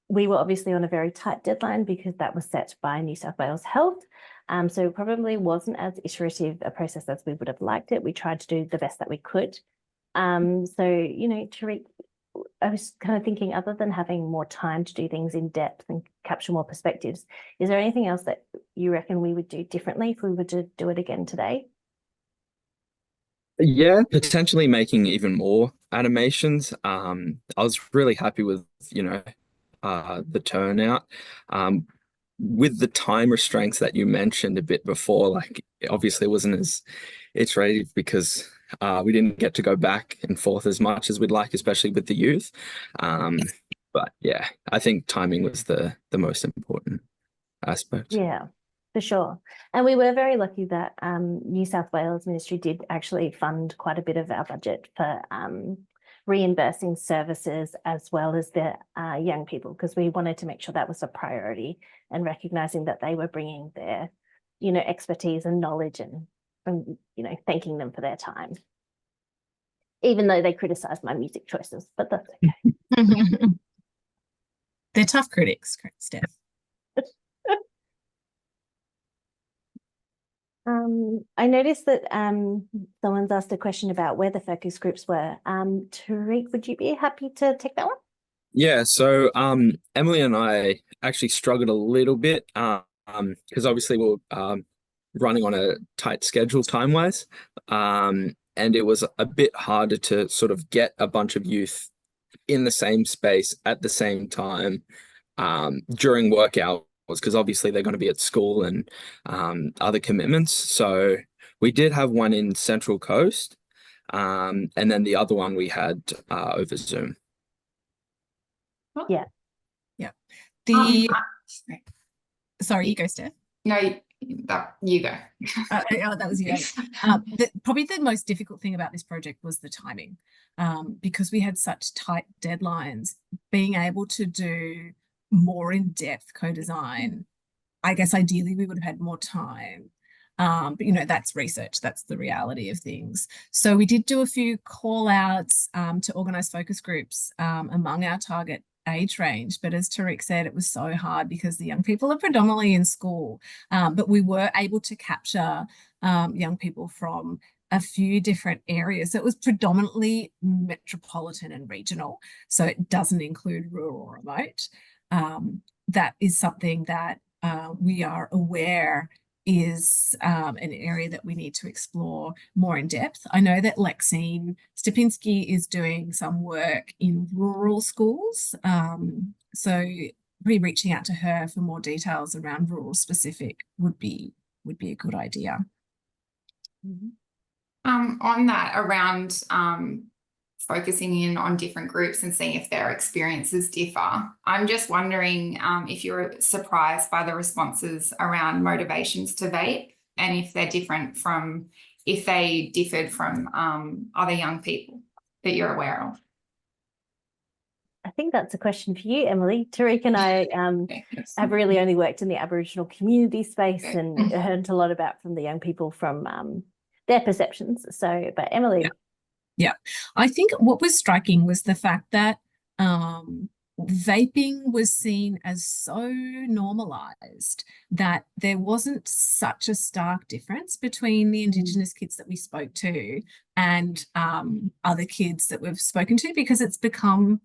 We were obviously on a very tight deadline because that was set by New South Wales Health. So it probably wasn't as iterative a process as we would have liked it. We tried to do the best that we could. So, Tariq, I was kind of thinking, other than having more time to do things in depth and capture more perspectives, is there anything else that you reckon we would do differently if we were to do it again today? Yeah, potentially making even more animations. I was really happy with, the turnout. With the time restraints that you mentioned a bit before, like obviously it wasn't as iterative because we didn't get to go back and forth as much as we'd like, especially with the youth. But yeah, I think timing was the most important aspect. Yeah, for sure. And we were very lucky that New South Wales Ministry did actually fund quite a bit of our budget for reimbursing services as well as the young people, because we wanted to make sure that was a priority, and recognizing that they were bringing their, expertise and knowledge, and thanking them for their time, even though they criticized my music choices, but that's okay. They're tough critics, Steph. I noticed that someone's asked a question about where the focus groups were. Tariq, would you be happy to take that one? Yeah, so Emily and I actually struggled a little bit because obviously we're running on a tight schedule time-wise, and it was a bit harder to sort of get a bunch of youth in the same space at the same time during work hours, because obviously they're going to be at school and other commitments. So we did have one in Central Coast, and then the other one we had over Zoom. Yeah. Sorry, you go, Steph. No, You go. That was you. Probably the most difficult thing about this project was the timing, because we had such tight deadlines. Being able to do more in-depth co-design, I guess ideally we would have had more time. But that's research, that's the reality of things. So we did do a few call outs to organise focus groups among our target age range, but as Tariq said, it was so hard because the young people are predominantly in school, but we were able to capture young people from a few different areas. So it was predominantly metropolitan and regional, so it doesn't include rural or remote. That is something that we are aware is an area that we need to explore more in depth. I know that Lexine Stepinski is doing some work in rural schools, so reaching out to her for more details around rural specific would be a good idea. On that, around focusing in on different groups and seeing if their experiences differ, I'm just wondering if you're surprised by the responses around motivations to vape, and if they're different from, if they differed from other young people that you're aware of. I think that's a question for you, Emily. Tariq and I have really only worked in the Aboriginal community space and learned a lot about from the young people from their perceptions. So, but Emily. Yeah, I think what was striking was the fact that vaping was seen as so normalized that there wasn't such a stark difference between the Indigenous kids that we spoke to and other kids that we've spoken to, because it's become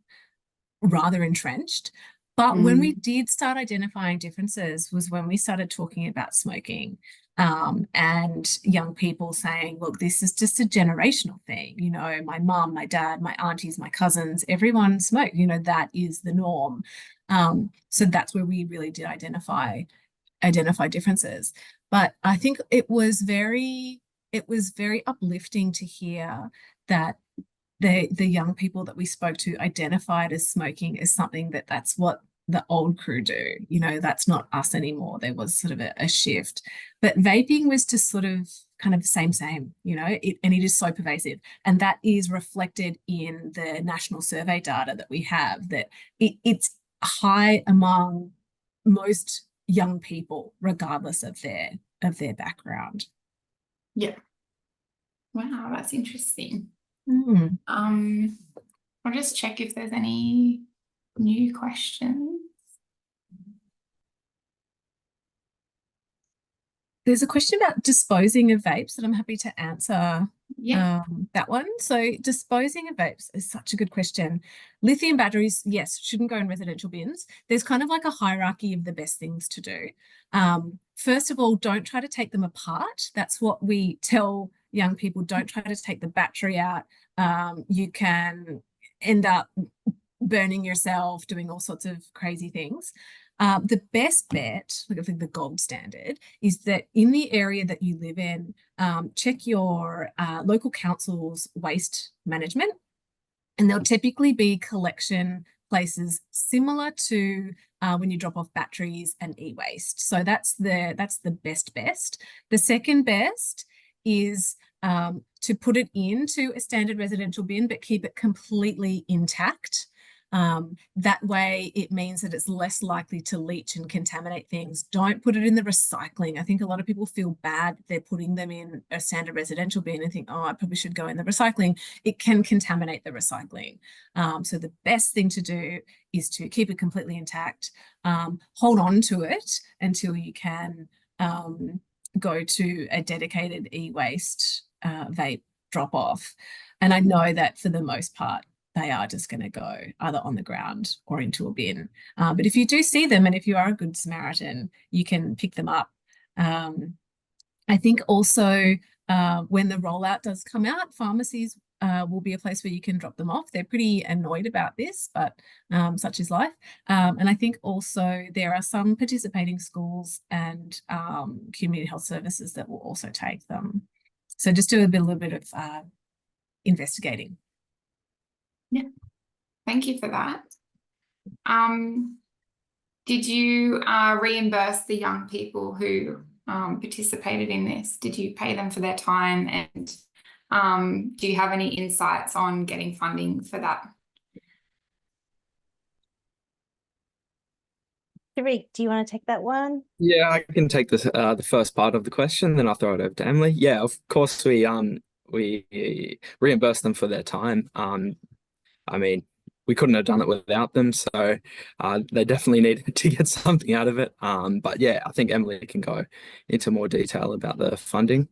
rather entrenched. But when we did start identifying differences was when we started talking about smoking, and young people saying, look, this is just a generational thing. My mum, my dad, my aunties, my cousins, everyone smoked, that is the norm. So that's where we really did identify differences. But I think it was very uplifting to hear that the young people that we spoke to identified as smoking as something that's what the old crew do. That's not us anymore. There was sort of a shift. But vaping was just sort of kind of the same, and it is so pervasive. And that is reflected in the national survey data that we have, that it's high among most young people, regardless of their background. Yeah. Wow, that's interesting. I'll just check if there's any new questions. There's a question about disposing of vapes that I'm happy to answer. That one. So disposing of vapes is such a good question. Lithium batteries, yes, shouldn't go in residential bins. There's kind of like a hierarchy of the best things to do. First of all, don't try to take them apart. That's what we tell young people. Don't try to take the battery out. You can end up burning yourself, doing all sorts of crazy things. The best bet, I think the gold standard, is that in the area that you live in, check your local council's waste management, and there'll typically be collection places similar to when you drop off batteries and e-waste. So that's the best. The second best is to put it into a standard residential bin, but keep it completely intact. That way it means that it's less likely to leach and contaminate things. Don't put it in the recycling. I think a lot of people feel bad they're putting them in a standard residential bin and think, oh, I probably should go in the recycling. It can contaminate the recycling. So the best thing to do is to keep it completely intact, hold on to it until you can go to a dedicated e-waste vape drop off. And I know that for the most part, they are just going to go either on the ground or into a bin. But if you do see them, and if you are a good Samaritan, you can pick them up. I think also when the rollout does come out, pharmacies will be a place where you can drop them off. They're pretty annoyed about this, but such is life. And I think also there are some participating schools and community health services that will also take them. So just do a little bit of investigating. Yeah, thank you for that. Did you reimburse the young people who participated in this? Did you pay them for their time? And do you have any insights on getting funding for that? Tariq, do you want to take that one? Yeah, I can take the first part of the question, then I'll throw it over to Emily. Yeah, of course we reimburse them for their time. I mean, we couldn't have done it without them, so they definitely needed to get something out of it. But yeah, I think Emily can go into more detail about the funding.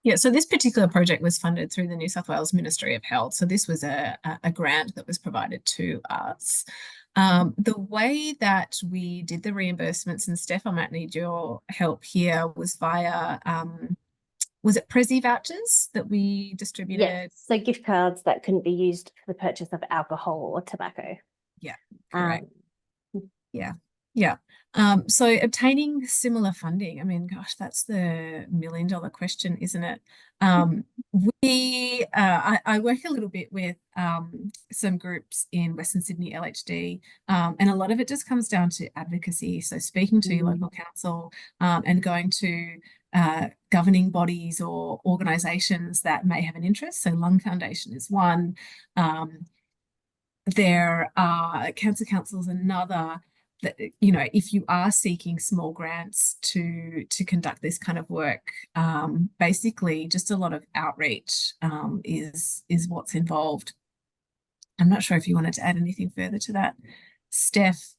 Yeah, so this particular project was funded through the New South Wales Ministry of Health. So this was a grant that was provided to us. The way that we did the reimbursements, and Steph, I might need your help here, was via, was it Prezi vouchers that we distributed? Yes, so gift cards that couldn't be used for the purchase of alcohol or tobacco. Yeah, correct. Yeah. So obtaining similar funding, I mean, gosh, that's the million-dollar question, isn't it? I work a little bit with some groups in Western Sydney LHD, and a lot of it just comes down to advocacy. So speaking to your local council and going to governing bodies or organisations that may have an interest. So Lung Foundation is one. There are Cancer Council is another. That, you know, if you are seeking small grants to conduct this kind of work, basically just a lot of outreach is what's involved. I'm not sure if you wanted to add anything further to that, Steph.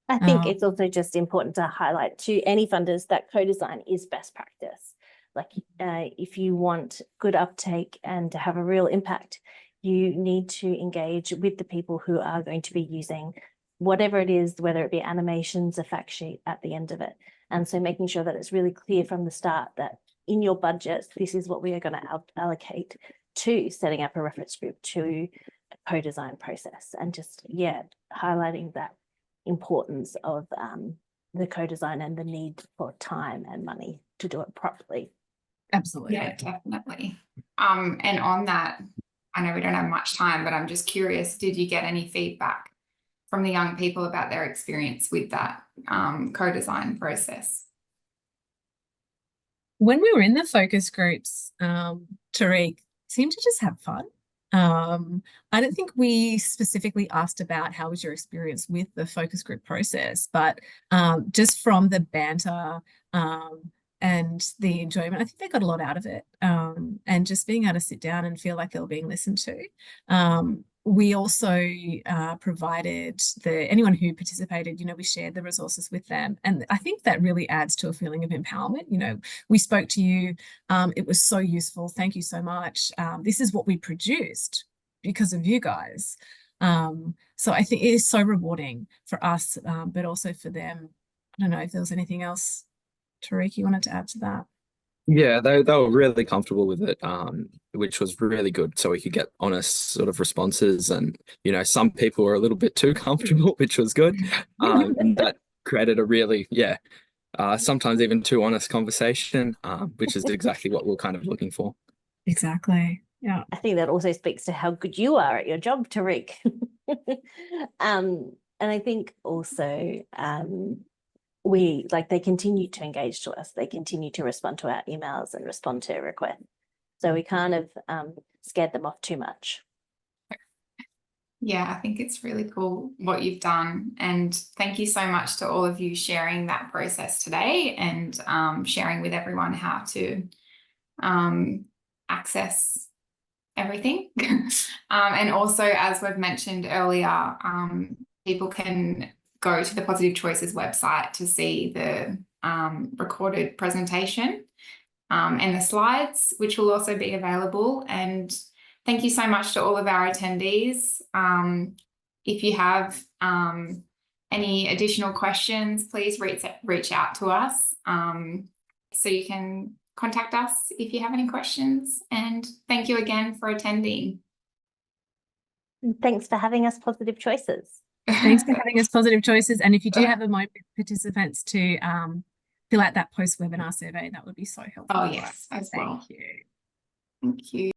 I think it's also just important to highlight to any funders that co-design is best practice. Like if you want good uptake and to have a real impact, you need to engage with the people who are going to be using whatever it is, whether it be animations, a fact sheet at the end of it. And so making sure that it's really clear from the start that in your budget, this is what we are going to allocate to setting up a reference group, to a co-design process, and just, yeah, highlighting that importance of the co-design and the need for time and money to do it properly. Absolutely. Yeah, definitely. And on that, I know we don't have much time, but I'm just curious, did you get any feedback from the young people about their experience with that co-design process? When we were in the focus groups, Tariq seemed to just have fun. I don't think we specifically asked about how was your experience with the focus group process, but just from the banter and the enjoyment, I think they got a lot out of it. And just being able to sit down and feel like they were being listened to. We also provided anyone who participated, you know, we shared the resources with them. And I think that really adds to a feeling of empowerment. You know, we spoke to you, it was so useful. Thank you so much. This is what we produced because of you guys. So I think it is so rewarding for us, but also for them. I don't know if there was anything else, Tariq, you wanted to add to that? Yeah, they were really comfortable with it, which was really good. So we could get honest sort of responses, and you know, some people were a little bit too comfortable, which was good. And that created a really, sometimes even too honest conversation, which is exactly what we're kind of looking for. Exactly. Yeah. I think that also speaks to how good you are at your job, Tariq. And I think also they continue to engage to us. They continue to respond to our emails and respond to requests. So we kind of scared them off too much. Yeah, I think it's really cool what you've done. And thank you so much to all of you sharing that process today and sharing with everyone how to access everything. And also, as we've mentioned earlier, people can go to the Positive Choices website to see the recorded presentation and the slides, which will also be available. And thank you so much to all of our attendees. If you have any additional questions, please reach out to us. So you can contact us if you have any questions. And thank you again for attending. Thanks for having us, Positive Choices. Thanks for having us, Positive Choices. And if you do have a moment with participants to fill out that post-webinar survey, that would be so helpful. Oh, yes, as well. Thank you. Thank you.